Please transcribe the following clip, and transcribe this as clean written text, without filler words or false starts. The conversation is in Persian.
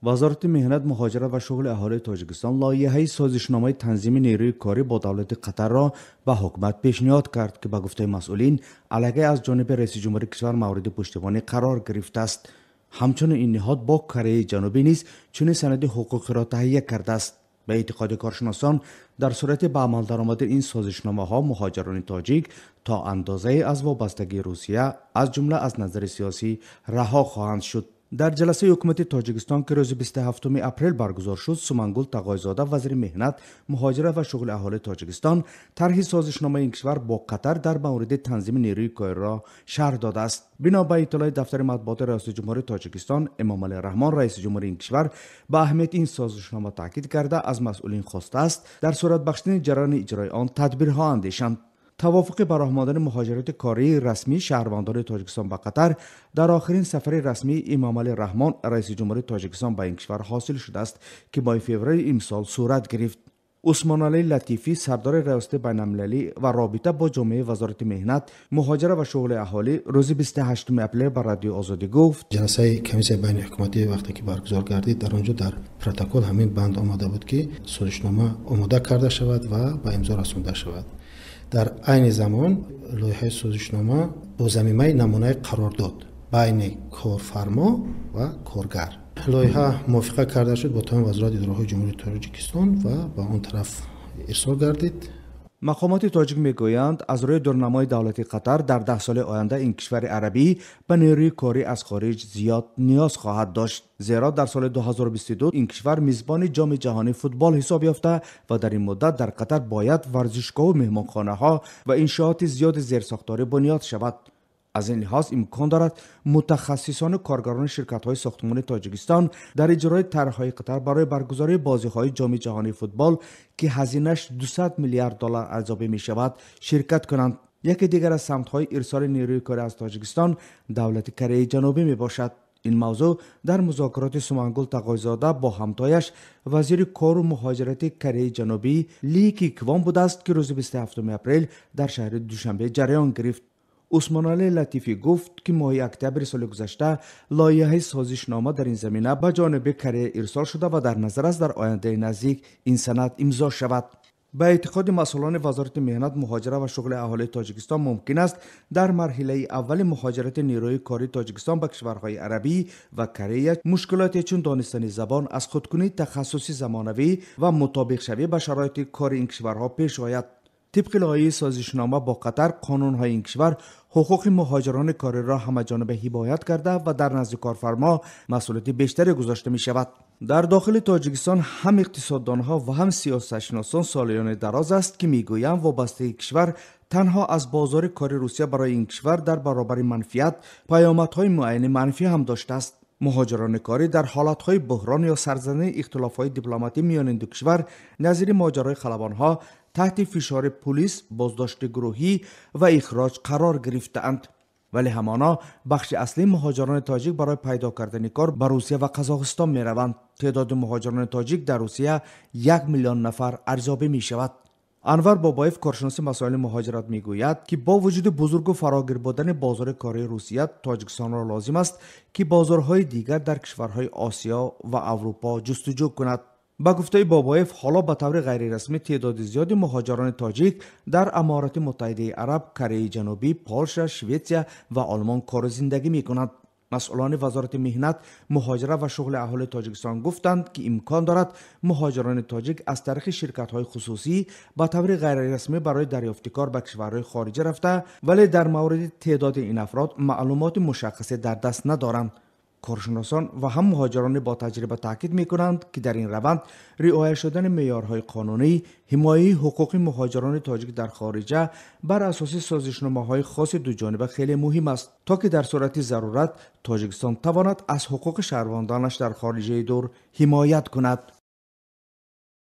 وزارت مهنت مهاجرت و شغل اهالی تاجیکستان لایحه سازشنامه تنظیم نیروی کاری با دولت قطر را به حکومت پیشنهاد کرد که به گفته مسئولین علیه از جانب رئیس جمهور کشور مورد پشتیبانی قرار گرفته است. همچنین این نهاد با کره جنوبی نیز چنین سند حقوقی را تهیه کرده است. به اعتقاد کارشناسان در صورت به عمل درآمد این سازشنامه ها مهاجران تاجیک تا اندازه از وابستگی روسیه از جمله از نظر سیاسی رها خواهند شد. در جلسه حکومت تاجیکستان که روز 27 اپریل برگزار شد، سمنگل تقایزاده وزیر مهنت مهاجرت و شغل اهالی تاجیکستان طرح سازشنامه این کشور با قطر در مورد تنظیم نیروی کاری را شرح داده است. بنا به اطلاع دفتر مطبوعات ریاست جمهوری تاجیکستان، امام علی رحمان رئیس جمهور این کشور به اهمیت این سازشنامه تاکید کرده از مسئولین خواسته است در صورت بخشیدن جریان اجرای آن تدبیرها اندیشند. توافق براه آمدن مهاجرت کاری رسمی شهروندان تاجیکستان به قطر در آخرین سفر رسمی امام علی رحمان رئیس جمهور تاجیکستان به این کشور حاصل شده است که ماه فوریه امسال صورت گرفت. عثمان علی لطیفی سردار ریاست بین‌المللی و رابطه با جامعه وزارت مهنت مهاجرت و شغل اهالی روز 28 اپریل بر رادیو آزادی گفت: جلسه کمیسیون بین حکومتی وقتی که برگزار گردید در آنجا در پروتکل همین بند آمده بود که سازشنامه آماده کرده شود و به امضا رسانده شود. در عین زمان لایحه سازشنامه با ضمیمه نمونه قرارداد بین کارفرما و کارگر لایحه موافقه کرده شد با تمام وزارت اداره‌های جمهوری تاجیکستان و به آن طرف ارسال گردید. مقامات تاجیک میگویند از روی دورنمای دولتی قطر در 10 سال آینده این کشور عربی به نیروی کاری از خارج زیاد نیاز خواهد داشت، زیرا در سال 2022 این کشور میزبان جام جهانی فوتبال حساب یافته و در این مدت در قطر باید ورزشگاه و مهمانخانه ها و انشاءات زیاد زیرساختاری بنیاد شود. از این لحاظ امکان دارد متخصصان و کارگران شرکت‌های ساختمان تاجیکستان در اجرای طرح‌های قطر برای برگزاری بازی‌های جام جهانی فوتبال که هزینه‌اش 200 میلیارد دلار ارزیابی می‌شود شرکت کنند. یکی دیگر از سمت‌های ارسال نیروی کاری از تاجیکستان دولت کره جنوبی میباشد. این موضوع در مذاکرات سمنگل تقایزاده با همتایش وزیر کار و مهاجرت کره جنوبی لی کیکوان بوده است که روز 27 اپریل در شهر دوشنبه جریان گرفت. عثمان علی لطیفی گفت که ماه اکتبر سال گذشته لایحه سازشنامه در این زمینه به جانب کره ارسال شده و در نظر است در آینده نزدیک این سند امضا شود. به اعتقاد مسئولان وزارت مهنت مهاجرت و شغل اهالی تاجیکستان ممکن است در مرحله اول مهاجرت نیروی کاری تاجیکستان به کشورهای عربی و کره مشکلاتی چون دانستن زبان، از خودکنی تخصصی زمانوی و مطابق شوی به شرایط کار این کشورها پیش آید. طبق لایحه سازشنامه با قطر قانون‌های این کشور حقوق مهاجران کاری را همه‌جانبه حمایت کرده و در نزد کارفرما مسئولیت بیشتری گذاشته می شود. در داخل تاجیکستان هم اقتصاددانها و هم سیاستشناسان سالیان دراز است که میگویند وابستگی کشور تنها از بازار کار روسیه برای این کشور در برابر منفیت پیامدهای معین منفی هم داشته است. مهاجران کاری در حالتهای بحران یا سرزنی اختلافهای دیپلماتی میان این دو کشور نظیر ماجرای خلبانها تحت فشار پلیس، بازداشت گروهی و اخراج قرار گرفتند. ولی همانا بخش اصلی مهاجران تاجیک برای پیدا کردن کار به روسیه و قزاقستان می روند. تعداد مهاجران تاجیک در روسیه 1 میلیون نفر ارزیابی می شود. انور بابایف کارشناس مسائل مهاجرت میگوید که با وجود بزرگ و فراگیر بودن بازار کاری روسیه، تاجیکستان را لازم است که بازارهای دیگر در کشورهای آسیا و اروپا جستجو کند. با گفته بابایف حالا به طور غیر رسمی تعداد زیادی مهاجران تاجیک در امارات متحده عرب، کره جنوبی، پولشا، شویتزیا و آلمان کار و زندگی می کنند. مسئولان وزارت مهنت مهاجرت و شغل اهالی تاجیکستان گفتند که امکان دارد مهاجران تاجیک از طریق شرکت‌های خصوصی به طور غیر رسمی برای دریافت کار به کشورهای خارجی رفته، ولی در مورد تعداد این افراد معلومات مشخصی در دست ندارند. کارشناسان و هم مهاجران با تجربه تاکید می کنند که در این روند رعایت شدن معیارهای قانونی حمایه حقوق مهاجران تاجیک در خارجه بر اساس سازشنامه‌های خاص دو جانبه خیلی مهم است تا که در صورت ضرورت تاجیکستان تواند از حقوق شهروندانش در خارجه دور حمایت کند.